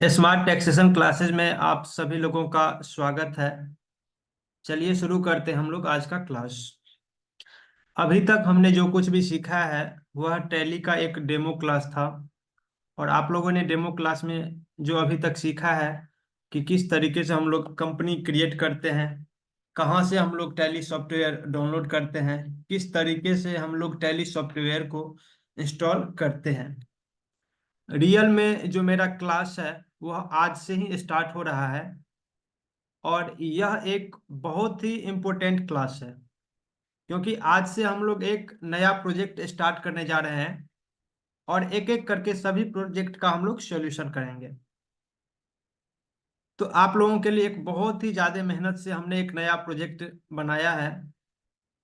Smart taxation classes में आप सभी लोगों का स्वागत है। चलिए शुरू करते हैं हम लोग आज का क्लास। अभी तक हमने जो कुछ भी सीखा है वह टैली का एक डेमो क्लास था। और आप लोगों ने डेमो क्लास में जो अभी तक सीखा है कि किस तरीके से हम लोग कंपनी क्रिएट करते हैं, कहाँ से हम लोग टैली सॉफ्टवेयर डाउनलोड करते हैं, किस तरीके से हम लोग टैली सॉफ्टवेयर को इंस्टॉल करते हैं। रियल में जो मेरा क्लास है वह आज से ही स्टार्ट हो रहा है और यह एक बहुत ही इम्पोर्टेंट क्लास है, क्योंकि आज से हम लोग एक नया प्रोजेक्ट स्टार्ट करने जा रहे हैं और एक एक करके सभी प्रोजेक्ट का हम लोग सॉल्यूशन करेंगे। तो आप लोगों के लिए एक बहुत ही ज़्यादा मेहनत से हमने एक नया प्रोजेक्ट बनाया है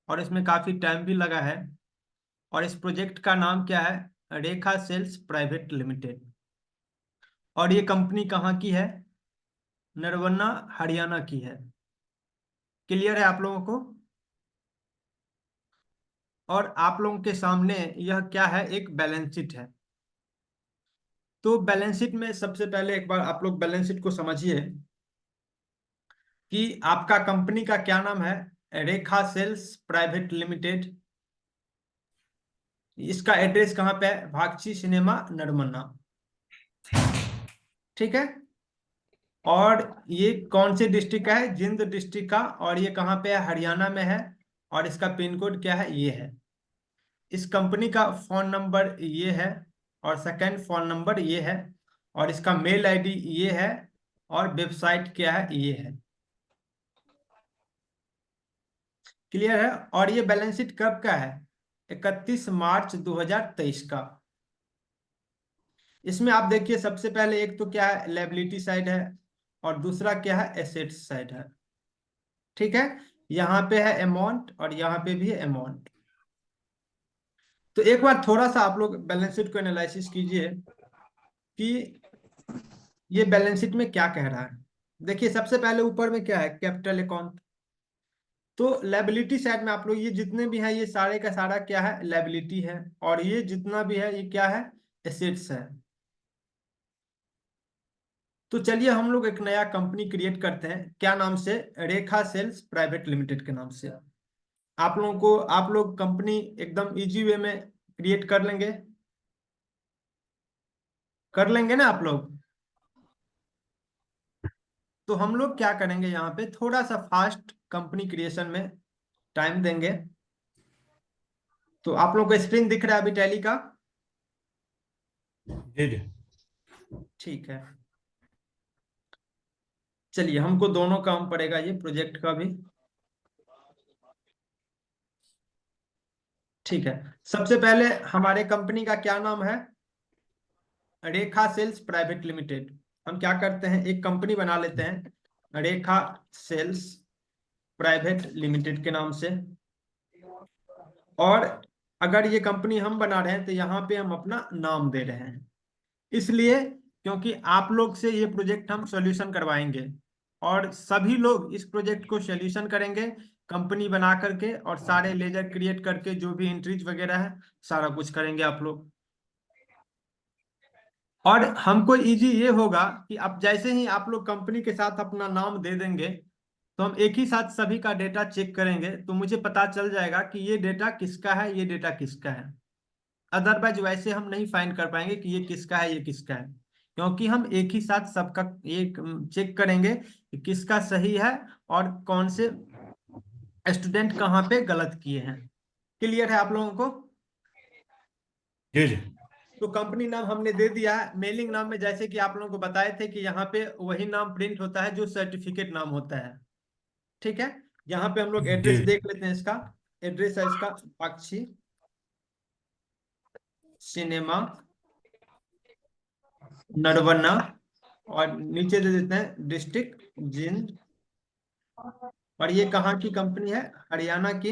और इसमें काफ़ी टाइम भी लगा है। और इस प्रोजेक्ट का नाम क्या है? रेखा सेल्स प्राइवेट लिमिटेड। और ये कंपनी कहाँ की है? नरवन्ना, हरियाणा की है। क्लियर है आप लोगों को? और आप लोगों के सामने यह क्या है? एक बैलेंस शीट है। तो बैलेंस शीट में सबसे पहले एक बार आप लोग बैलेंस शीट को समझिए कि आपका कंपनी का क्या नाम है। रेखा सेल्स प्राइवेट लिमिटेड। इसका एड्रेस कहाँ पे है? भागची सिनेमा, नरमन्ना। ठीक है। और ये कौन से डिस्ट्रिक्ट का है? जिंद डिस्ट्रिक्ट का। और ये कहाँ पे है? हरियाणा में है। और इसका पिन कोड क्या है? ये है। इस कंपनी का फोन नंबर ये है और सेकंड फोन नंबर ये है और इसका मेल आईडी ये है और वेबसाइट क्या है? ये है। क्लियर है? और ये बैलेंस शीट कब का है? 31 मार्च 2023 का। इसमें आप देखिए सबसे पहले एक तो क्या है? लायबिलिटी साइड है और दूसरा क्या है? एसेट्स साइड है। ठीक है। यहाँ पे है अमाउंट और यहाँ पे भी है अमाउंट। तो एक बार थोड़ा सा आप लोग बैलेंस शीट को एनालिसिस कीजिए कि ये बैलेंस शीट में क्या कह रहा है। देखिए सबसे पहले ऊपर में क्या है? Capital account. तो लायबिलिटी साइड में आप लोग ये जितने भी हैं ये सारे का सारा क्या है? लायबिलिटी है। और ये जितना भी है ये क्या है? एसेट्स है। तो चलिए हम लोग एक नया कंपनी क्रिएट करते हैं। क्या नाम से? रेखा सेल्स प्राइवेट लिमिटेड के नाम से। आप लोग कंपनी एकदम इजी वे में क्रिएट कर लेंगे। कर लेंगे ना आप लोग? तो हम लोग क्या करेंगे, यहाँ पे थोड़ा सा फास्ट कंपनी क्रिएशन में टाइम देंगे। तो आप लोग को स्क्रीन दिख रहा है अभी टैली का? जी जी। ठीक है। चलिए हमको दोनों काम पड़ेगा, ये प्रोजेक्ट का भी। ठीक है। सबसे पहले हमारे कंपनी का क्या नाम है? रेखा सेल्स प्राइवेट लिमिटेड। हम क्या करते हैं, एक कंपनी बना लेते हैं रेखा सेल्स प्राइवेट लिमिटेड के नाम से। और अगर ये कंपनी हम बना रहे हैं तो यहाँ पे हम अपना नाम दे रहे हैं, इसलिए क्योंकि आप लोग से ये प्रोजेक्ट हम सॉल्यूशन करवाएंगे और सभी लोग इस प्रोजेक्ट को सॉल्यूशन करेंगे कंपनी बना करके, और सारे लेजर क्रिएट करके जो भी एंट्रीज वगैरह है सारा कुछ करेंगे आप लोग। और हमको इजी ये होगा कि अब जैसे ही आप लोग कंपनी के साथ अपना नाम दे देंगे तो हम एक ही साथ सभी का डेटा चेक करेंगे, तो मुझे पता चल जाएगा कि ये डेटा किसका है, ये डेटा किसका है। अदरवाइज वैसे हम नहीं फाइंड कर पाएंगे कि ये किसका है, ये किसका है, क्योंकि हम एक ही साथ सबका एक चेक करेंगे कि किसका सही है और कौन से स्टूडेंट कहाँ पे गलत किए हैं। क्लियर है आप लोगों को? जी जी। तो कंपनी नाम हमने दे दिया है। मेलिंग नाम में जैसे कि आप लोगों को बताए थे कि यहाँ पे वही नाम प्रिंट होता है जो सर्टिफिकेट नाम होता है। ठीक है। यहाँ पे हम लोग एड्रेस जी देख लेते हैं इसका। एड्रेस है इसका पाक्षी सिनेमा, नरवन्ना। और नीचे दे देते हैं डिस्ट्रिक्ट जिंद। और ये कहाँ की कंपनी है? हरियाणा की,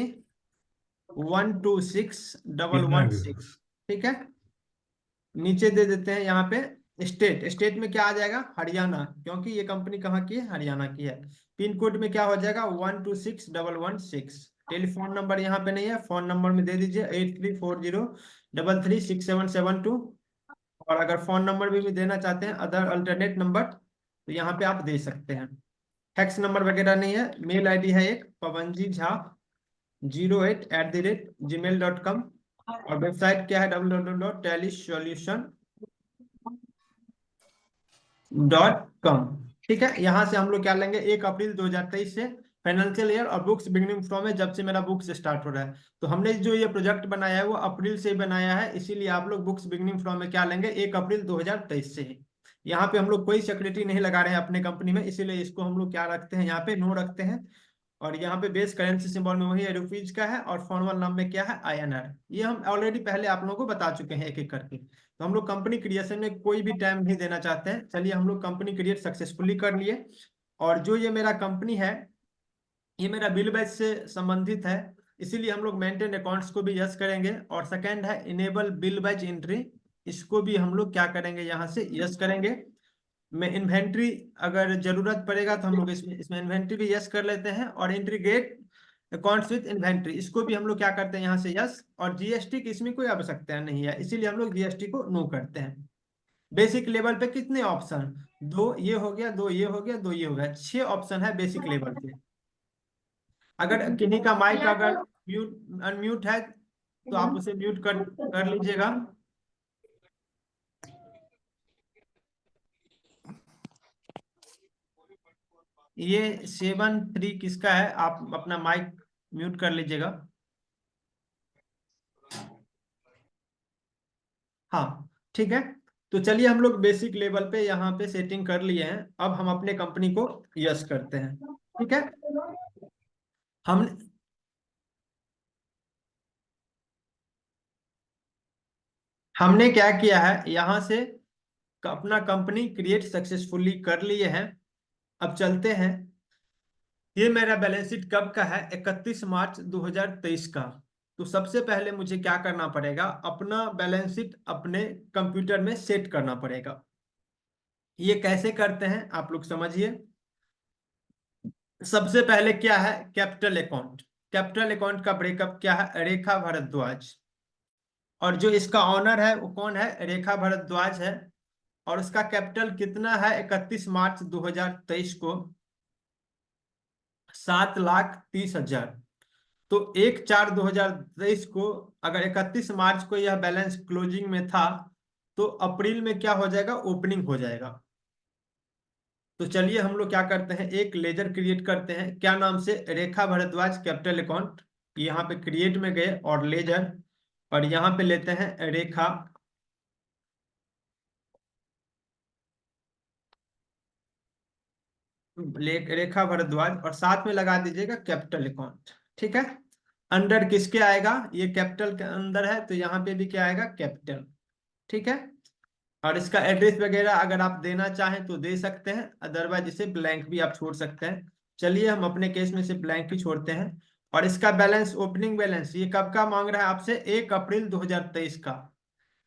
126116। ठीक है। नीचे दे देते हैं यहाँ पे स्टेट। स्टेट में क्या आ जाएगा? हरियाणा, क्योंकि ये कंपनी कहाँ की है? हरियाणा की है। पिन कोड में क्या हो जाएगा? 126116। टेलीफोन नंबर यहाँ पे नहीं है, फोन नंबर में दे दीजिए 8340336772। और अगर फोन नंबर भी देना चाहते हैं, अदर अल्टरनेट नंबर, तो यहाँ पे आप दे सकते हैं। फैक्स नंबर वगैरह नहीं है। मेल आईडी है एक pavanji.jha08@gmail.com। और वेबसाइट क्या है? www.tallysolution.com। ठीक है, यहाँ से हम लोग क्या लेंगे, 1 अप्रैल 2023 से फाइनेंशियल ईयर, और बुक्स बिगनिंग फ्रॉम है जब से मेरा बुक्स स्टार्ट हो रहा है। तो हमने जो ये प्रोजेक्ट बनाया है वो अप्रैल से ही बनाया है, इसीलिए आप लोग बुक्स बिगनिंग फ्रॉम में क्या लेंगे, 1 अप्रैल 2023 से ही। यहाँ पे हम लोग कोई सिक्योरिटी नहीं लगा रहे हैं अपने कंपनी में, इसीलिए इसको हम लोग क्या रखते हैं, यहाँ पे नो रखते हैं। और यहाँ पे बेस करेंसी सिंबल में वही है, रुपीज का है, और फॉर्मल नाम में क्या है, INR। ये हम ऑलरेडी पहले आप लोगों को बता चुके हैं एक एक करके। तो हम लोग कंपनी क्रिएशन में कोई भी टाइम नहीं देना चाहते हैं। चलिए, हम लोग कंपनी क्रिएट सक्सेसफुली कर लिए। और जो ये मेरा कंपनी है, ये मेरा बिल बैच से संबंधित है, इसीलिए हम लोग मेंटेन अकाउंट्स को भी यस करेंगे। और सेकंड है इनेबल बिल बैच एंट्री, इसको भी हम लोग क्या करेंगे, यहाँ से यस करेंगे। में इन्वेंट्री अगर जरूरत पड़ेगा तो हम लोग इसमें इसमें इन्वेंट्री भी यस कर लेते हैं। और इंटीग्रेट अकाउंट्स विद इन्वेंट्री, इसको भी हम लोग क्या करते हैं, यहाँ से यस। और जीएसटी की इसमें कोई आवश्यकता नहीं है, इसीलिए हम लोग जीएसटी को नो करते हैं। बेसिक लेवल पे कितने ऑप्शन, दो ये हो गया, दो ये हो गया, दो ये हो गया, 6 ऑप्शन है बेसिक लेवल पे। अगर किन्हीं का माइक अगर म्यूट अनम्यूट है तो आप उसे म्यूट कर कर लीजिएगा। ये 7-3 किसका है, आप अपना माइक म्यूट कर लीजिएगा। हाँ, ठीक है। तो चलिए, हम लोग बेसिक लेवल पे यहाँ पे सेटिंग कर लिए हैं। अब हम अपने कंपनी को यस करते हैं। ठीक है, हम हमने क्या किया है, यहाँ से अपना कंपनी क्रिएट सक्सेसफुली कर लिए हैं। अब चलते हैं। ये मेरा बैलेंस शीट कब का है, 31 मार्च 2023 का। तो सबसे पहले मुझे क्या करना पड़ेगा, अपना बैलेंस शीट अपने कंप्यूटर में सेट करना पड़ेगा। ये कैसे करते हैं आप लोग समझिए। सबसे पहले क्या है, कैपिटल अकाउंट। कैपिटल अकाउंट का ब्रेकअप क्या है, रेखा भारद्वाज। और जो इसका ऑनर है वो कौन है, रेखा भारद्वाज है। और उसका कैपिटल कितना है, 31 मार्च 2023 को 7,30,000। तो 1/4/2023 को, अगर 31 मार्च को यह बैलेंस क्लोजिंग में था, तो अप्रैल में क्या हो जाएगा, ओपनिंग हो जाएगा। तो चलिए, हम लोग क्या करते हैं, एक लेजर क्रिएट करते हैं, क्या नाम से, रेखा भारद्वाज कैपिटल अकाउंट। यहाँ पे क्रिएट में गए और लेजर, और यहाँ पे लेते हैं रेखा, रेखा भारद्वाज, और साथ में लगा दीजिएगा कैपिटल अकाउंट। ठीक है, अंडर किसके आएगा, ये कैपिटल के अंदर है, तो यहाँ पे भी क्या आएगा, कैपिटल। ठीक है, और इसका एड्रेस वगैरह अगर आप देना चाहें तो दे सकते हैं, अदरवाइज इसे ब्लैंक भी आप छोड़ सकते हैं। चलिए, हम अपने केस में से ब्लैंक ही छोड़ते हैं। और इसका बैलेंस, ओपनिंग बैलेंस, ये कब का मांग रहा है आपसे, 1 अप्रैल 2023 का।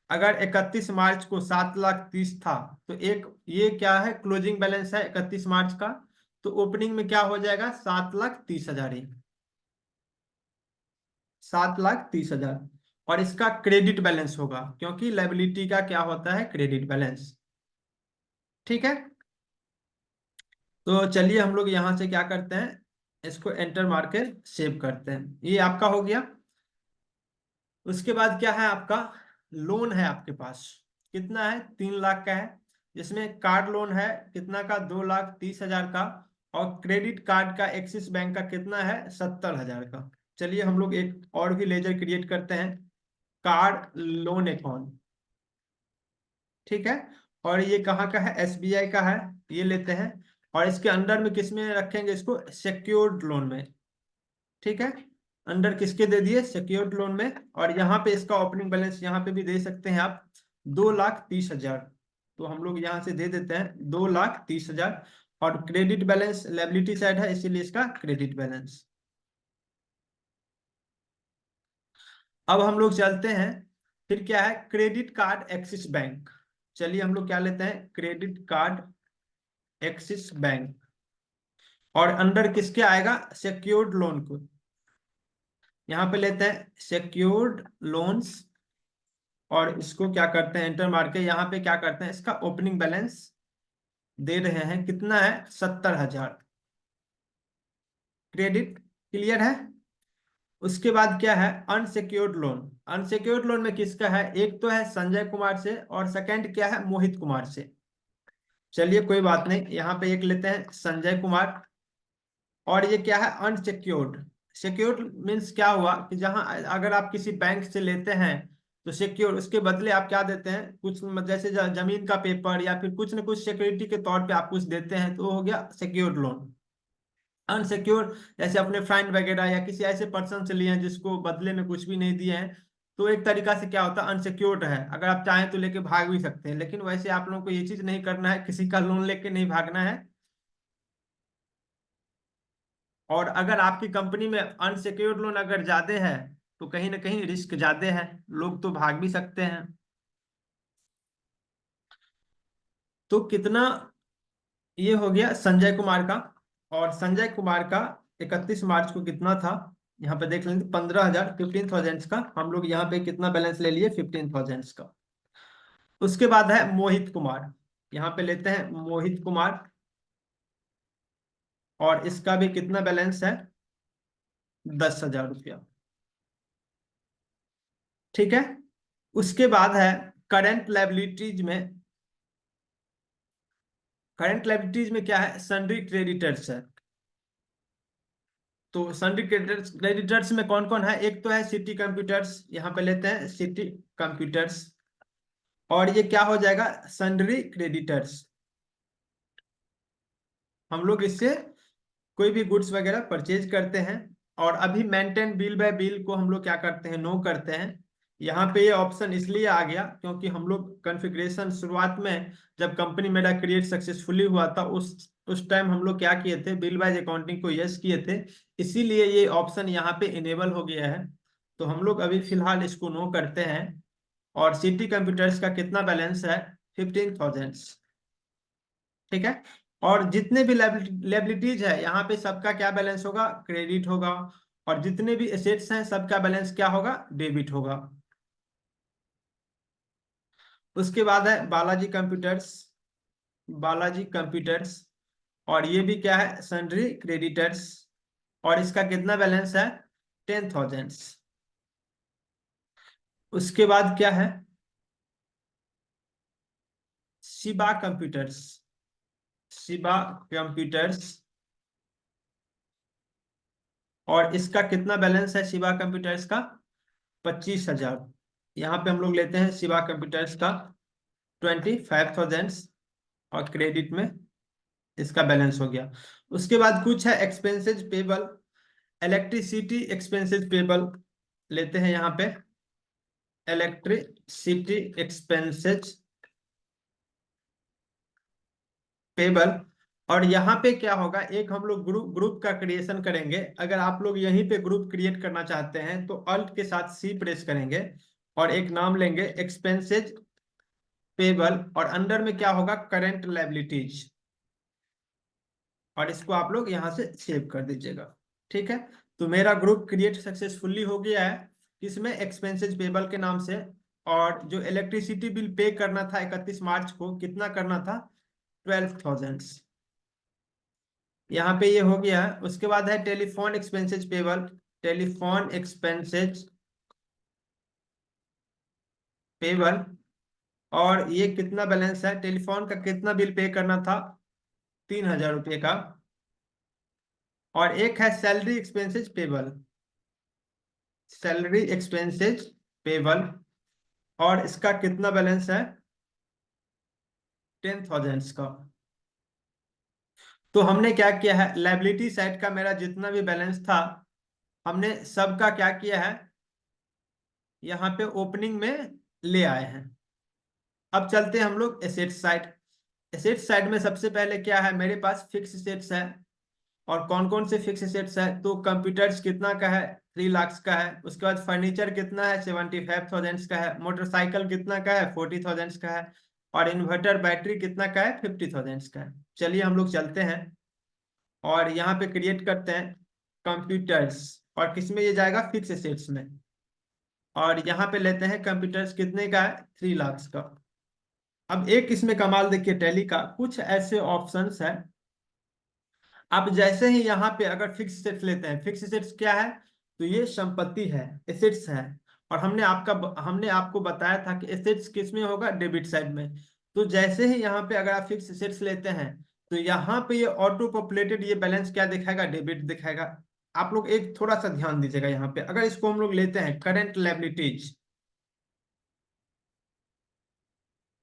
अगर 31 मार्च को 7,30,000 था, तो एक ये क्या है, क्लोजिंग बैलेंस है 31 मार्च का। तो ओपनिंग में क्या हो जाएगा, 7,30,000 ही, 7,30,000। और इसका क्रेडिट बैलेंस होगा, क्योंकि लाइबिलिटी का क्या होता है, क्रेडिट बैलेंस। ठीक है, तो चलिए, हम लोग यहाँ से क्या करते हैं, इसको एंटर मार के सेव करते हैं। ये आपका हो गया। उसके बाद क्या है, आपका लोन है आपके पास, कितना है, 3 लाख का है। जिसमें कार्ड लोन है कितना का, 2,30,000 का। और क्रेडिट कार्ड का एक्सिस बैंक का कितना है, 70,000 का। चलिए, हम लोग एक और भी लेजर क्रिएट करते हैं, कार्ड लोन अकाउंट। ठीक है, और ये कहाँ का है, SBI का है। ये लेते हैं, और इसके अंडर में किस में रखेंगे इसको, सिक्योर्ड लोन में। ठीक है, अंडर किसके दे दिए, सिक्योर्ड लोन में। और यहाँ पे इसका ओपनिंग बैलेंस यहाँ पे भी दे सकते हैं आप, 2,30,000। तो हम लोग यहाँ से दे देते हैं 2,30,000। और क्रेडिट बैलेंस लायबिलिटी साइड है, इसीलिए इसका क्रेडिट बैलेंस। अब हम लोग चलते हैं, फिर क्या है, क्रेडिट कार्ड एक्सिस बैंक। चलिए, हम लोग क्या लेते हैं, क्रेडिट कार्ड एक्सिस बैंक। और अंडर किसके आएगा, सिक्योर्ड लोन को। यहाँ पे लेते हैं सिक्योर्ड लोन्स। और इसको क्या करते हैं, एंटर मार के यहाँ पे क्या करते हैं, इसका ओपनिंग बैलेंस दे रहे हैं, कितना है, 70,000। क्रेडिट क्लियर है। उसके बाद क्या है, अनसिक्योर्ड लोन। अनसिक्योर्ड लोन में किसका है, एक तो है संजय कुमार से और सेकंड क्या है, मोहित कुमार से। चलिए कोई बात नहीं, यहाँ पे एक लेते हैं संजय कुमार। और ये क्या है, अनसिक्योर्ड। सिक्योर्ड मीन्स क्या हुआ कि जहां अगर आप किसी बैंक से लेते हैं तो सिक्योर, उसके बदले आप क्या देते हैं, कुछ जैसे जमीन का पेपर या फिर कुछ न कुछ सिक्योरिटी के तौर पे आप कुछ देते हैं, तो वो हो गया सिक्योर्ड लोन। अनसिक्योर जैसे अपने फ्रेंड वगैरह या किसी ऐसे पर्सन से लिए हैं जिसको बदले में कुछ भी नहीं दिए हैं, तो एक तरीका से क्या होता है, अनसिक्योर्ड है। अगर आप चाहें तो लेके भाग भी सकते हैं, लेकिन वैसे आप लोगों को ये चीज नहीं करना है, किसी का लोन लेके नहीं भागना है। और अगर आपकी कंपनी में अनसिक्योर्ड लोन अगर ज्यादा है तो कहीं ना कहीं रिस्क ज्यादा है, लोग तो भाग भी सकते हैं। तो कितना, ये हो गया संजय कुमार का। और संजय कुमार का 31 मार्च को कितना था, यहाँ पे देख लेंगे, 15,000, 15,000 का। हम लोग यहाँ पे कितना बैलेंस ले लिए, 15,000 का। उसके बाद है मोहित कुमार, यहाँ पे लेते हैं मोहित कुमार। और इसका भी कितना बैलेंस है, 10,000 रुपया। ठीक है। उसके बाद है करंट लायबिलिटीज में। करंट लायबिलिटीज में क्या है, सन्ड्री क्रेडिटर्स है। तो सन्ड्री क्रेडिटर्स, क्रेडिटर्स में कौन कौन है, एक तो है सिटी कंप्यूटर्स, यहाँ पे लेते हैं सिटी कंप्यूटर्स। और ये क्या हो जाएगा, सन्ड्री क्रेडिटर्स। हम लोग इससे कोई भी गुड्स वगैरह परचेज करते हैं। और अभी मेंटेन बिल बाय बिल को हम लोग क्या करते हैं, नो करते हैं। यहाँ पे ये ऑप्शन इसलिए आ गया क्योंकि हम लोग कॉन्फ़िगरेशन शुरुआत में जब कंपनी मेरा क्रिएट सक्सेसफुली हुआ था, उस टाइम हम लोग क्या किए थे, बिल वाइज अकाउंटिंग को यस किए थे। इसीलिए ये ऑप्शन यहाँ पे इनेबल हो गया है। तो हम लोग अभी फिलहाल इसको नो करते हैं। और सिटी कंप्यूटर्स का कितना बैलेंस है, 15,000। ठीक है। और जितने भी लायबिलिटीज है यहाँ पे सबका क्या बैलेंस होगा, क्रेडिट होगा। और जितने भी एसेट्स हैं सबका बैलेंस क्या होगा, डेबिट होगा। उसके बाद है बालाजी कंप्यूटर्स। बालाजी कंप्यूटर्स। और ये भी क्या है, सन्ड्री क्रेडिटर्स। और इसका कितना बैलेंस है, 10,000। उसके बाद क्या है, शिबा कंप्यूटर्स। Shiba computers. और इसका कितना बैलेंस है शिबा कंप्यूटर्स का, 25,000। यहाँ पे हम लोग लेते हैं शिवा कंप्यूटर्स का 25,000। और क्रेडिट में इसका बैलेंस हो गया। उसके बाद कुछ है expenses payable. Electricity expenses payable लेते हैं यहाँ पे, इलेक्ट्रिसिटी एक्सपेंसेस पेबल। और यहाँ पे क्या होगा, एक हम लोग ग्रुप ग्रुप का क्रिएशन करेंगे। अगर आप लोग यहीं पे ग्रुप क्रिएट करना चाहते हैं तो अल्ट के साथ सी प्रेस करेंगे और एक नाम लेंगे एक्सपेंसेस पेबल। और अंडर में क्या होगा, करेंट लायबिलिटीज। और इसको आप लोग यहाँ से सेव कर दीजिएगा। ठीक है। तो मेरा ग्रुप क्रिएट सक्सेसफुली हो गया है, इसमें एक्सपेंसेस पेबल के नाम से। और जो इलेक्ट्रिसिटी बिल पे करना था 31 मार्च को, कितना करना था, 12,000। यहाँ पे ये हो गया है। उसके बाद है telephone expenses payable. Telephone expenses payable. और ये कितना बैलेंस है, टेलीफोन का कितना बिल पे करना था, 3,000 रुपये का। और एक है salary expenses payable. Salary expenses payable. और इसका कितना बैलेंस है, 10,000 का। तो हमने क्या किया है, लायबिलिटी साइड का मेरा जितना भी बैलेंस था, हमने सबका क्या किया है, यहाँ पे ओपनिंग में ले आए हैं। अब चलते हैं हम लोग एसेट साइड। एसेट साइड में सबसे पहले क्या है, मेरे पास फिक्स एसेट्स है। और कौन कौन से फिक्स एसेट्स है, तो कंप्यूटर्स कितना का है, 3 लाख का है। उसके बाद फर्नीचर कितना है, 75,000 का है। मोटरसाइकिल कितना का है, 40,000 का है। और इन्वर्टर बैटरी कितना का है, 50,000 का है। चलिए हम लोग चलते हैं और यहाँ पे क्रिएट करते हैं कंप्यूटर्स। और किस में ये जाएगा, फिक्स एसेट्स में। और यहाँ पे लेते हैं कंप्यूटर्स, कितने का है, 3 लाख का। अब एक इसमें कमाल देखिए टैली का, कुछ ऐसे ऑप्शंस है, आप जैसे ही यहाँ पे अगर फिक्स सेट्स लेते हैं, फिक्स सेट्स क्या है, तो ये संपत्ति है, एसेट्स है। और हमने आपको बताया था कि एसेट्स किस में होगा, डेबिट साइड में। तो जैसे ही यहाँ पे अगर आप फिक्स सेट्स लेते हैं, तो यहाँ पे ये ऑटो पॉपुलेटेड ये बैलेंस क्या दिखाएगा, डेबिट दिखाएगा। आप लोग एक थोड़ा सा ध्यान दीजिएगा यहाँ पे, अगर इसको हम लोग लेते हैं करेंट लायबिलिटीज,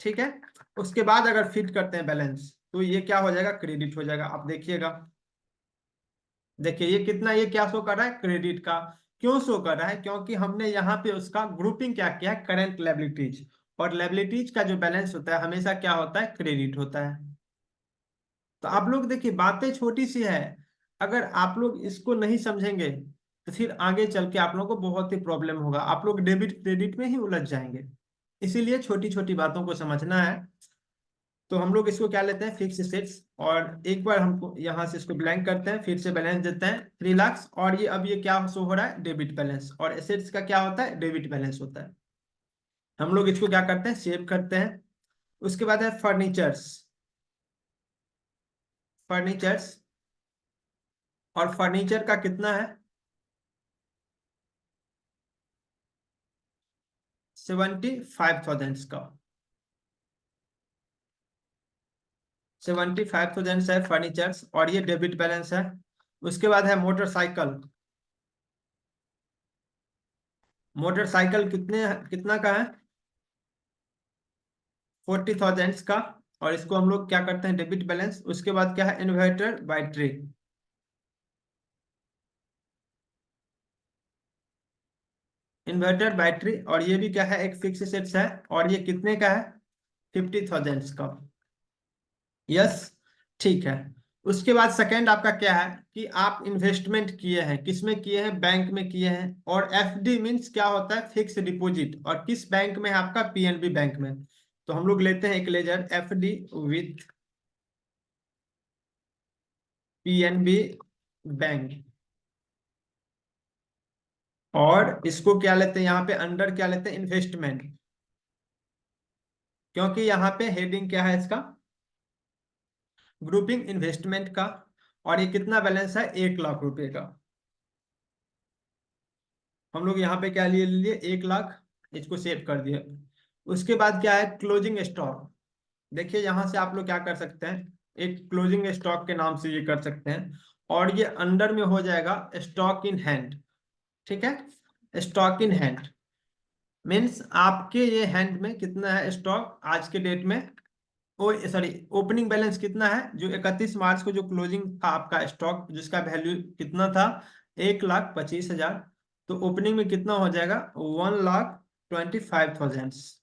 ठीक है, उसके बाद अगर फिट करते हैं बैलेंस, तो ये क्या हो जाएगा, क्रेडिट हो जाएगा। आप देखिएगा, देखिए ये कितना, ये क्या शो कर रहा है, क्रेडिट का। क्यों शो कर रहा है, क्योंकि हमने यहाँ पे उसका ग्रुपिंग क्या किया है, करंट लायबिलिटीज। और लायबिलिटीज का जो बैलेंस होता है हमेशा क्या होता है, क्रेडिट होता है। तो आप लोग देखिए, बातें छोटी सी है, अगर आप लोग इसको नहीं समझेंगे तो फिर आगे चल के आप लोगों को बहुत ही प्रॉब्लम होगा, आप लोग डेबिट क्रेडिट में ही उलझ जाएंगे। इसीलिए छोटी छोटी बातों को समझना है। तो हम लोग इसको क्या लेते हैं, फिक्स एसेट्स, और एक बार हमको यहाँ से इसको ब्लैंक करते हैं, फिर से बैलेंस देते हैं 3 लाख, और ये अब ये क्या शो हो रहा है, डेबिट बैलेंस। और एसेट्स का क्या होता है, डेबिट बैलेंस होता है। हम लोग इसको क्या करते हैं, सेव करते हैं। उसके बाद है फर्नीचर्स, फर्नीचर्स, और फर्नीचर का कितना है, 75,000 का, 75,000 है फर्नीचर्स, और ये डेबिट बैलेंस है। उसके बाद है मोटरसाइकिल, मोटरसाइकिल कितना का है, 40,000 का, और इसको हम लोग क्या करते हैं, डेबिट बैलेंस। उसके बाद क्या है, इन्वर्टर बैटरी, इन्वर्टर बैटरी, और ये भी क्या है, एक फिक्स एसेट्स है, और ये कितने का है, 50,000 का। यस, ठीक है। उसके बाद सेकंड आपका क्या है, कि आप इन्वेस्टमेंट किए हैं, किसमें किए हैं, बैंक में किए हैं। और एफडी मीन्स क्या होता है, फिक्स डिपॉजिट, और किस बैंक में है आपका, पीएनबी बैंक में। तो हम लोग लेते हैं एक ledger FD with PNB bank, और इसको क्या लेते हैं, यहाँ पे अंडर क्या लेते हैं, इन्वेस्टमेंट, क्योंकि यहाँ पे हेडिंग क्या है इसका, ग्रुपिंग इन्वेस्टमेंट का। और ये कितना बैलेंस है, 1 लाख रुपए का। हम लोग यहाँ पे क्या लिए लिए, 1 लाख, इसको सेव कर दिए। उसके बाद क्या है, क्लोजिंग स्टॉक। देखिए यहाँ से आप लोग क्या कर सकते हैं, एक क्लोजिंग स्टॉक के नाम से ये कर सकते हैं, और ये अंडर में हो जाएगा स्टॉक इन हैंड, ठीक है। स्टॉक इन हैंड मीन्स आपके ये हैंड में कितना है स्टॉक आज के डेट में, ओ सॉरी, ओपनिंग बैलेंस कितना है, जो 31 मार्च को जो क्लोजिंग था आपका स्टॉक, जिसका वैल्यू कितना था, 1,25,000। तो ओपनिंग में कितना हो जाएगा, 1,25,000।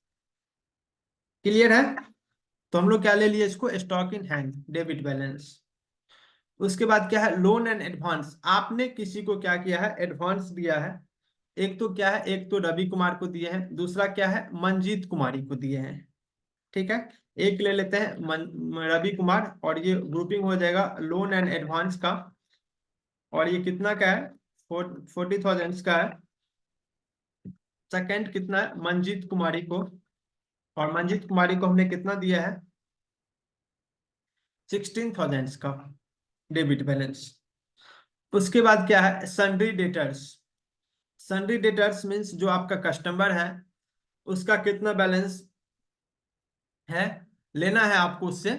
क्लियर है। तो हम लोग क्या ले लिए इसको, stock in hand, debit balance. उसके बाद क्या है, लोन एंड एडवांस, आपने किसी को क्या किया है, एडवांस दिया है। एक तो क्या है, एक तो रवि कुमार को दिए हैं, दूसरा क्या है, मंजीत कुमारी को दिए हैं, ठीक है। एक ले लेते हैं रवि कुमार, और ये ग्रुपिंग हो जाएगा लोन एंड एडवांस का। और ये कितना का है, 40,000 का है। सेकंड कितना है, मंजीत कुमारी को, और मंजीत कुमारी को हमने कितना दिया है, 16,000 का डेबिट बैलेंस। उसके बाद क्या है, sundry debtors, sundry debtors means जो आपका कस्टमर है, उसका कितना बैलेंस है, लेना है आपको उससे।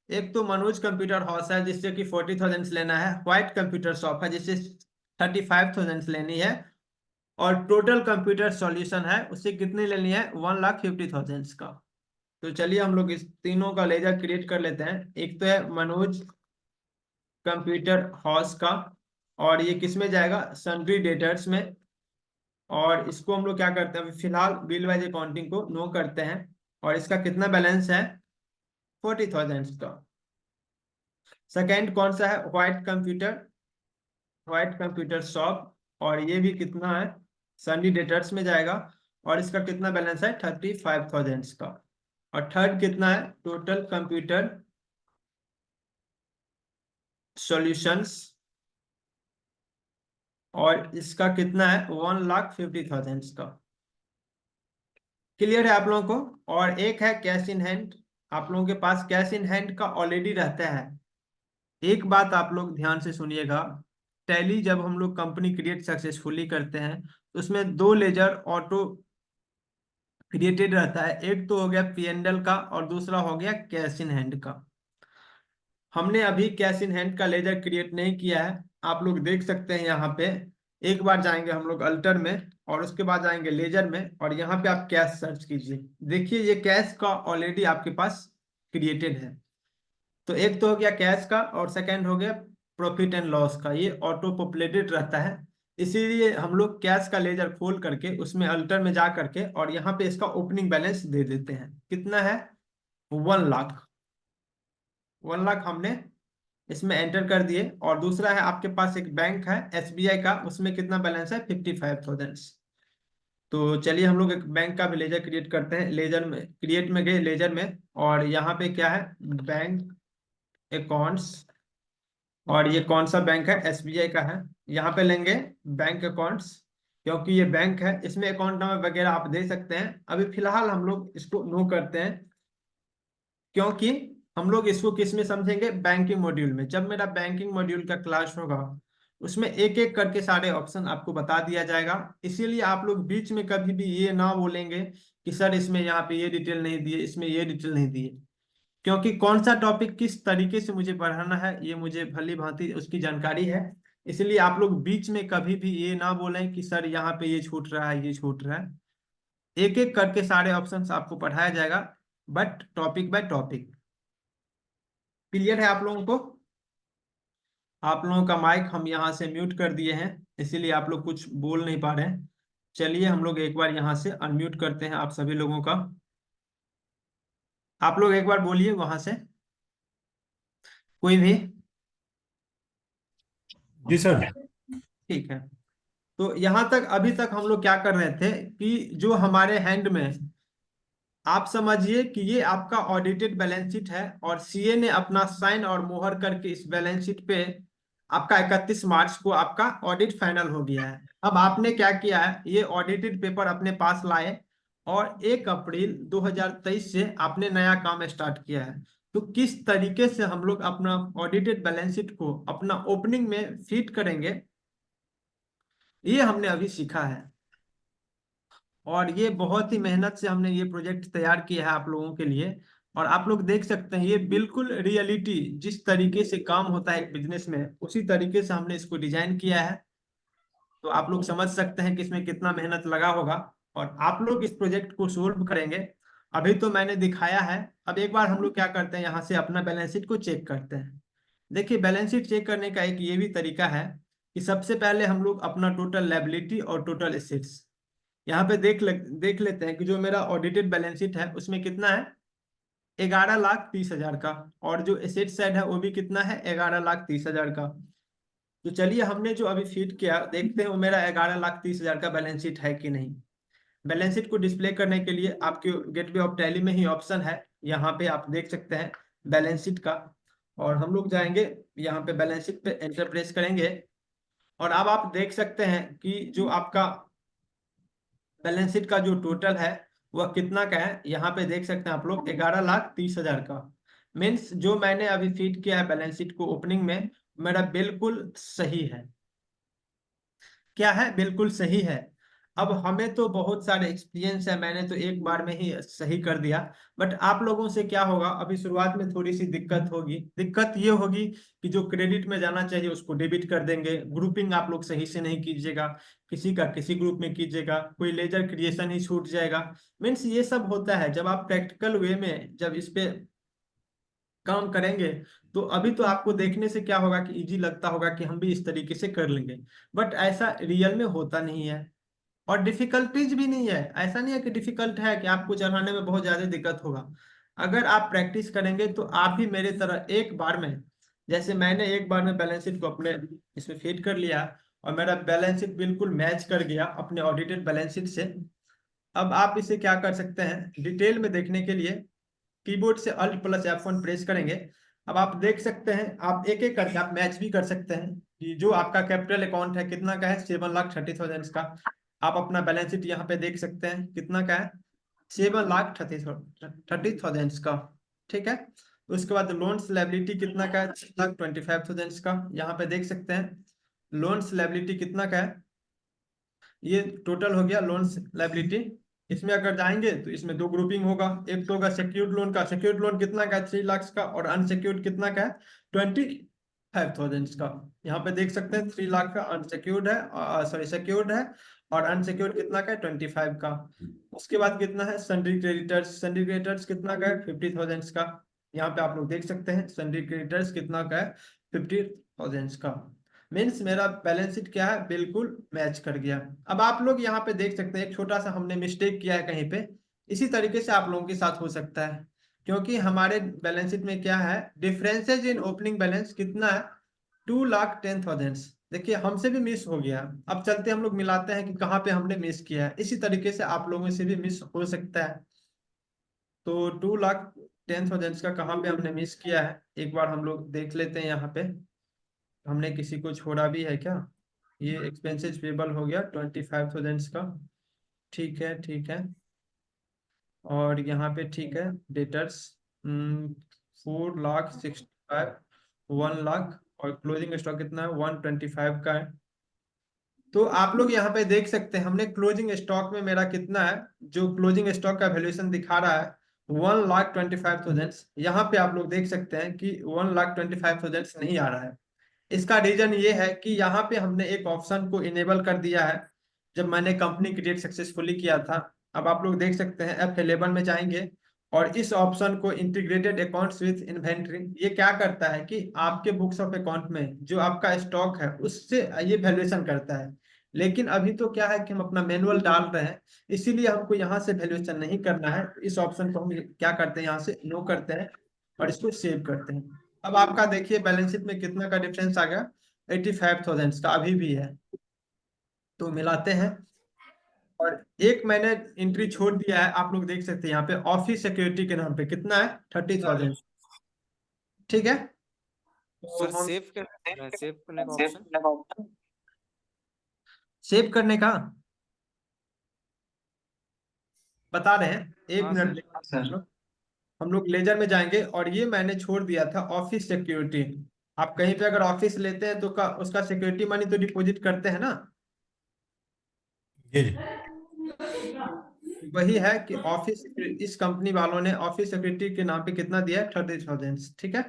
एक तो मनोज कंप्यूटर हाउस है, जिससे कि 40,000 लेना है। व्हाइट कंप्यूटर शॉप है, जिससे 35,000 लेनी है। और टोटल कंप्यूटर सॉल्यूशन है, उससे कितनी लेनी है, 1,50,000 का। तो चलिए हम लोग इस तीनों का लेजर क्रिएट कर लेते हैं। एक तो है मनोज कंप्यूटर हाउस का, और ये किस में जाएगा, सन्ड्री डेटर्स में। और इसको हम लोग क्या करते हैं, अभी फिलहाल बिल वाइज अकाउंटिंग को नो करते हैं। और इसका कितना बैलेंस है, 40,000 का। सेकेंड कौन सा है, white computer, white computer shop, और ये भी कितना है, सन्नी डेटर्स में जाएगा। और इसका कितना बैलेंस है, 35,000 का। और थर्ड कितना है, टोटल कंप्यूटर सॉल्यूशंस, और इसका कितना है, 1,50,000 का। क्लियर है आप लोगों को? और एक है कैश इन हैंड। आप लोगों के पास कैश इन हैंड का ऑलरेडी रहता है। एक बात आप लोग ध्यान से सुनिएगा, टैली जब हम लोग कंपनी क्रिएट सक्सेसफुली करते हैं तो उसमें दो लेजर ऑटो क्रिएटेड रहता है। एक तो हो गया P&L का और दूसरा हो गया कैश इन हैंड का। हमने अभी कैश इन हैंड का लेजर क्रिएट नहीं किया है। आप लोग देख सकते हैं यहाँ पे, एक बार जाएंगे हम लोग अल्टर में और उसके बाद जाएंगे लेजर में और यहाँ पे आप कैश सर्च कीजिए। देखिए ये कैश का ऑलरेडी आपके पास क्रिएटेड है। तो एक तो हो गया कैश का और सेकंड हो गया प्रॉफिट एंड लॉस का, ये ऑटो पॉपुलेटेड रहता है। इसीलिए हम लोग कैश का लेजर खोल करके उसमें अल्टर में जा करके और यहाँ पे इसका ओपनिंग बैलेंस दे देते हैं। कितना है? 1 लाख। 1 लाख हमने इसमें एंटर कर दिए। और दूसरा है आपके पास एक बैंक है SBI का, उसमें कितना बैलेंस है? 55,000। तो चलिए हम लोग एक बैंक का भी लेजर क्रिएट करते हैं। लेजर में क्रिएट में गए, लेजर में, और यहाँ पे क्या है? Bank accounts. और ये कौन सा बैंक है? SBI का है। यहाँ पे लेंगे बैंक अकाउंट्स, क्योंकि ये बैंक है, इसमें अकाउंट नंबर वगैरह आप दे सकते हैं। अभी फिलहाल हम लोग इसको नो करते हैं, क्योंकि हम लोग इसको किस में समझेंगे? बैंकिंग मॉड्यूल में। जब मेरा बैंकिंग मॉड्यूल का क्लास होगा उसमें एक एक करके सारे ऑप्शन आपको बता दिया जाएगा। इसीलिए आप लोग बीच में कभी भी ये ना बोलेंगे कि सर इसमें यहाँ पे ये डिटेल नहीं दिए, इसमें ये डिटेल नहीं दिए, क्योंकि कौन सा टॉपिक किस तरीके से मुझे पढ़ाना है ये मुझे भली भांति उसकी जानकारी है। इसलिए आप लोग बीच में कभी भी ये ना बोलें कि सर यहाँ पे ये छूट रहा है, ये छूट रहा है। एक एक करके सारे ऑप्शंस आपको पढ़ाया जाएगा, but topic by topic. Clear है आप लोगों को? आप लोगों का माइक हम यहाँ से म्यूट कर दिए हैं, इसीलिए आप लोग कुछ बोल नहीं पा रहे हैं। चलिए हम लोग एक बार यहाँ से अनम्यूट करते हैं आप सभी लोगों का। आप लोग एक बार बोलिए वहां से, कोई भी। जी सर। ठीक है। तो यहां तक अभी तक हम लोग क्या कर रहे थे कि जो हमारे हैंड में, आप समझिए कि ये आपका ऑडिटेड बैलेंस शीट है और CA ने अपना साइन और मोहर करके इस बैलेंस शीट पे आपका 31 मार्च को आपका ऑडिट फाइनल हो गया है। अब आपने क्या किया है? ये ऑडिटेड पेपर अपने पास लाए और 1 अप्रैल 2023 से आपने नया काम स्टार्ट किया है। तो किस तरीके से हम लोग अपना ऑडिटेड बैलेंस शीट को अपना ओपनिंग में फिट करेंगे, ये हमने अभी सीखा है। और ये बहुत ही मेहनत से हमने ये प्रोजेक्ट तैयार किया है आप लोगों के लिए। और आप लोग देख सकते हैं ये बिल्कुल रियलिटी, जिस तरीके से काम होता है एक बिजनेस में, उसी तरीके से हमने इसको डिजाइन किया है। तो आप लोग समझ सकते हैं कि इसमें कितना मेहनत लगा होगा। और आप लोग इस प्रोजेक्ट को सोल्व करेंगे। अभी तो मैंने दिखाया है, अब एक बार हम लोग क्या करते हैं, यहाँ से अपना बैलेंस शीट को चेक करते हैं। देखिए बैलेंस शीट चेक करने का एक ये भी तरीका है कि सबसे पहले हम लोग अपना टोटल लायबिलिटी और टोटल एसेट्स यहाँ पे देख लेते हैं कि जो मेरा ऑडिटेड बैलेंस शीट है उसमें कितना है? 11,30,000 का। और जो एसेट साइड है वो भी कितना है? 11,30,000 का। तो चलिए हमने जो अभी फीड किया देखते हैं वो मेरा 11,30,000 का बैलेंस शीट है कि नहीं। बैलेंस शीट को डिस्प्ले करने के लिए आपके गेटवे ऑफ टैली में ही ऑप्शन है, यहाँ पे आप देख सकते हैं बैलेंस शीट का। और हम लोग जाएंगे यहाँ पे बैलेंस शीट पे एंटर प्रेस करेंगे। और अब आप देख सकते हैं कि जो आपका बैलेंस शीट का जो टोटल है वह कितना का है। यहाँ पे देख सकते हैं आप लोग 11,30,000 का। मीन्स जो मैंने अभी फीड किया है बैलेंस शीट को ओपनिंग में, मेरा बिल्कुल सही है। क्या है? बिल्कुल सही है। अब हमें तो बहुत सारे एक्सपीरियंस है, मैंने तो एक बार में ही सही कर दिया। बट आप लोगों से क्या होगा, अभी शुरुआत में थोड़ी सी दिक्कत होगी। दिक्कत ये होगी कि जो क्रेडिट में जाना चाहिए उसको डेबिट कर देंगे, ग्रुपिंग आप लोग सही से नहीं कीजिएगा, किसी का किसी ग्रुप में कीजिएगा, कोई लेजर क्रिएशन ही छूट जाएगा। मीन्स ये सब होता है जब आप प्रैक्टिकल वे में जब इस पे काम करेंगे। तो अभी तो आपको देखने से क्या होगा कि इजी लगता होगा कि हम भी इस तरीके से कर लेंगे, बट ऐसा रियल में होता नहीं है। और डिफिकल्टीज भी नहीं है, ऐसा नहीं है कि डिफिकल्ट है कि आपको चढ़ाने में बहुत ज्यादा दिक्कत होगा। अगर आप प्रैक्टिस करेंगे तो आप भी मेरे तरह एक बार में, जैसे मैंने एक बार में बैलेंस शीट को अपने इसमें फीड कर लिया और मेरा बैलेंस शीट बिल्कुल मैच कर गया अपने ऑडिटेड बैलेंस शीट से। अब आप इसे क्या कर सकते हैं डिटेल में देखने के लिए, कीबोर्ड से Alt + F1 प्रेस करेंगे। अब आप देख सकते हैं, आप एक एक करके आप मैच भी कर सकते हैं कि जो आपका कैपिटल अकाउंट है कितना का है? 7,30,000 का। आप अपना बैलेंस शीट यहाँ पे देख सकते हैं कितना का है? 7,30,000 का। ठीक है। उसके बाद लोन्स लायबिलिटी कितना का है? 6,25,000 का। यहाँ पे देख सकते हैं लोन्स लायबिलिटी कितना का है। ये टोटल हो गया लोन्स लायबिलिटी। इसमें अगर जाएंगे तो इसमें दो ग्रुपिंग होगा। एक तो होगा सेक्यूर्ड लोन का। सेक्यूर्ड लोन कितना का है? 3 लाख का। और अनसेक्यूर्ड कितना का है? 25,000 का। यहाँ पे देख सकते हैं 3 लाख का अनसेक्यूर्ड है, सॉरी सेक्यूर्ड है। और अनसेक्यूर्ड कितना का है? 25 का। उसके बाद कितना है? Sundry creditors. सन्ड्री क्रेडिटर्स कितना का है? 50,000 का। यहाँ पे आप लोग देख सकते हैं सन्ड्री क्रेडिटर्स कितना का है? 50,000 का। मीन्स मेरा बैलेंस शीट क्या है? बिल्कुल मैच कर गया। अब आप लोग यहाँ पे देख सकते हैं एक छोटा सा हमने मिस्टेक किया है कहीं पे। इसी तरीके से आप लोगों के साथ हो सकता है, क्योंकि हमारे बैलेंस शीट में क्या है? डिफरेंसेज इन ओपनिंग बैलेंस कितना है? 2,10,000। देखिए हमसे भी मिस हो गया। अब चलते हम लोग मिलाते हैं कि कहाँ पे हमने मिस किया है। इसी तरीके से आप लोगों से भी मिस हो सकता है। तो 2,10,000 का कहाँ पे हमने मिस किया है एक बार हम लोग देख लेते हैं। यहाँ पे हमने किसी को छोड़ा भी है क्या? ये एक्सपेंसेस पेबल हो गया 25,000 का। ठीक है, ठीक है। और यहाँ पे ठीक है डेटर्स 4,65,000, 1 लाख। और क्लोजिंग स्टॉक कितना है? 125 का है। तो आप लोग यहाँ पे देख सकते हैं हमने क्लोजिंग स्टॉक में मेरा कितना है? जो क्लोजिंग स्टॉक का वैल्यूएशन दिखा रहा है 1,25,000। यहाँ पे आप लोग देख सकते हैं कि 1,25,000 नहीं आ रहा है। इसका रीजन ये है कि यहाँ पे हमने एक ऑप्शन को इनेबल कर दिया है जब मैंने कंपनी क्रिएट सक्सेसफुली किया था। अब आप लोग देख सकते हैं F11 में जाएंगे और इस ऑप्शन को इंटीग्रेटेड अकाउंट्स विथ इन्वेंट्री, ये क्या करता है कि आपके बुक्स ऑफ अकाउंट में जो आपका स्टॉक है उससे ये वैल्यूएशन करता है। लेकिन अभी तो क्या है कि हम अपना मैनुअल डाल रहे हैं, इसीलिए हमको यहाँ से वैल्यूएशन नहीं करना है। इस ऑप्शन को हम क्या करते हैं? यहाँ से नो करते हैं और इसको सेव करते हैं। अब आपका देखिए बैलेंस शीट में कितना का डिफरेंस आ गया? 85,000 का अभी भी है। तो मिलाते हैं। और एक मैंने एंट्री छोड़ दिया है, आप लोग देख सकते हैं यहाँ पे ऑफिस सिक्योरिटी के नाम पे कितना है? 30,000। ठीक है। तो सर हम सेव कर सेव करने का ऑप्शन। सेव करने का बता रहे हैं, एक हाँ मिनट सर। देखिए हम लोग लेजर में जाएंगे और ये मैंने छोड़ दिया था ऑफिस सिक्योरिटी। आप कहीं पे अगर ऑफिस लेते हैं तो उसका सिक्योरिटी मनी तो डिपॉजिट करते हैं ना। जी जी। वही है कि ऑफिस, इस कंपनी वालों ने ऑफिस सिक्योरिटी के नाम पे कितना दिया है? 30,000। ठीक है।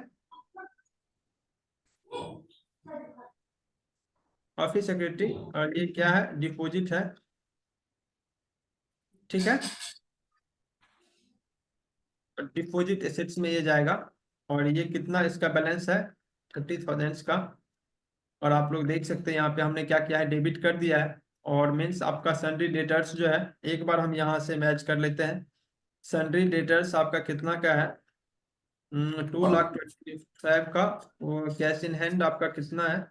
ऑफिस सिक्योरिटी और ये क्या है? डिपॉजिट है। ठीक है। डिपॉजिट एसेट्स में ये जाएगा। और ये कितना इसका बैलेंस है? 30,000 का। और आप लोग देख सकते हैं यहाँ पे हमने क्या किया है? डेबिट कर दिया है। और मीन्स आपका सन्ड्री डेटर्स जो है, एक बार हम यहाँ से मैच कर लेते हैं। सन्ड्री डेटर्स आपका कितना का है? 2,25,000 का। वो कैश इन हैंड आपका कितना है?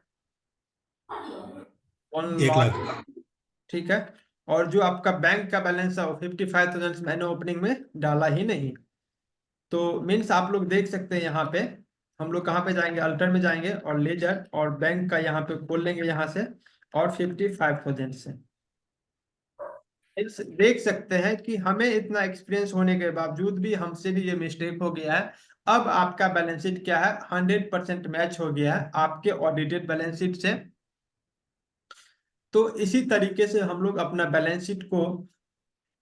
1 1 लाख। लाख। ठीक है। और जो आपका बैंक का बैलेंस है वो 55,000 मैंने ओपनिंग में डाला ही नहीं। तो मीन्स आप लोग देख सकते हैं यहाँ पे हम लोग कहाँ पे जाएंगे? अल्टर में जाएंगे और लेजर और बैंक का यहाँ पे खोल लेंगे यहाँ से। और 55,000 से देख सकते हैं कि हमें इतना एक्सपीरियंस होने के बावजूद भी हमसे भी ये मिस्टेक हो गया है। अब आपका बैलेंस शीट क्या है? 100% मैच हो गया है आपके ऑडिटेड बैलेंस शीट से। तो इसी तरीके से हम लोग अपना बैलेंस शीट को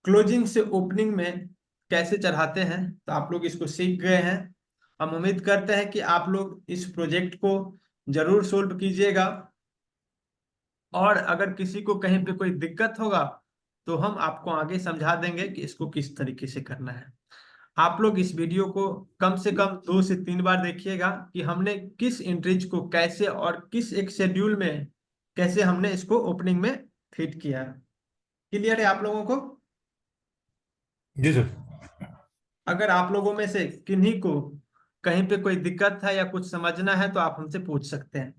क्लोजिंग से ओपनिंग में कैसे चढ़ाते हैं, तो आप लोग इसको सीख गए हैं। हम उम्मीद करते हैं कि आप लोग इस प्रोजेक्ट को जरूर सोल्व कीजिएगा। और अगर किसी को कहीं पे कोई दिक्कत होगा तो हम आपको आगे समझा देंगे कि इसको किस तरीके से करना है। आप लोग इस वीडियो को कम से कम 2 से 3 बार देखिएगा कि हमने किस इंट्रीज को कैसे और किस एक शेड्यूल में कैसे हमने इसको ओपनिंग में फिट किया है। क्लियर है आप लोगों को? जी सर। अगर आप लोगों में से किन्हीं को कहीं पे कोई दिक्कत है या कुछ समझना है तो आप हमसे पूछ सकते हैं।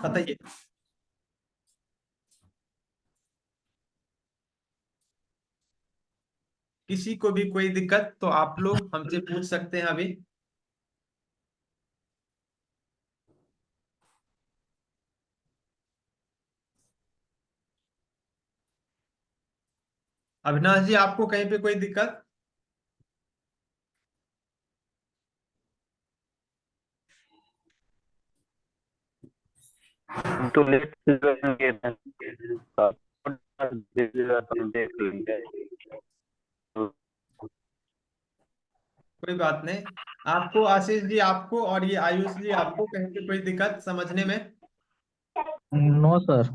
बताइए। किसी को भी कोई दिक्कत तो आप लोग हमसे पूछ सकते हैं अभी। अविनाश जी, आपको कहीं पे कोई दिक्कत? तो लेट किए थे तो देख लेंगे। कोई बात नहीं। आपको आशीष जी, आपको और ये आयुष जी, आपको कहीं पे कोई दिक्कत समझने में? No sir.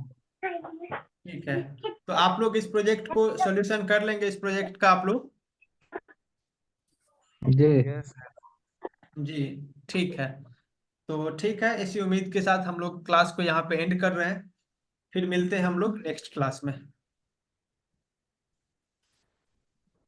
ठीक है, तो आप लोग इस प्रोजेक्ट को सॉल्यूशन कर लेंगे, इस प्रोजेक्ट का आप लोग? जी। यस जी, ठीक है। तो ठीक है, इसी उम्मीद के साथ हम लोग क्लास को यहाँ पे एंड कर रहे हैं। फिर मिलते हैं हम लोग नेक्स्ट क्लास में।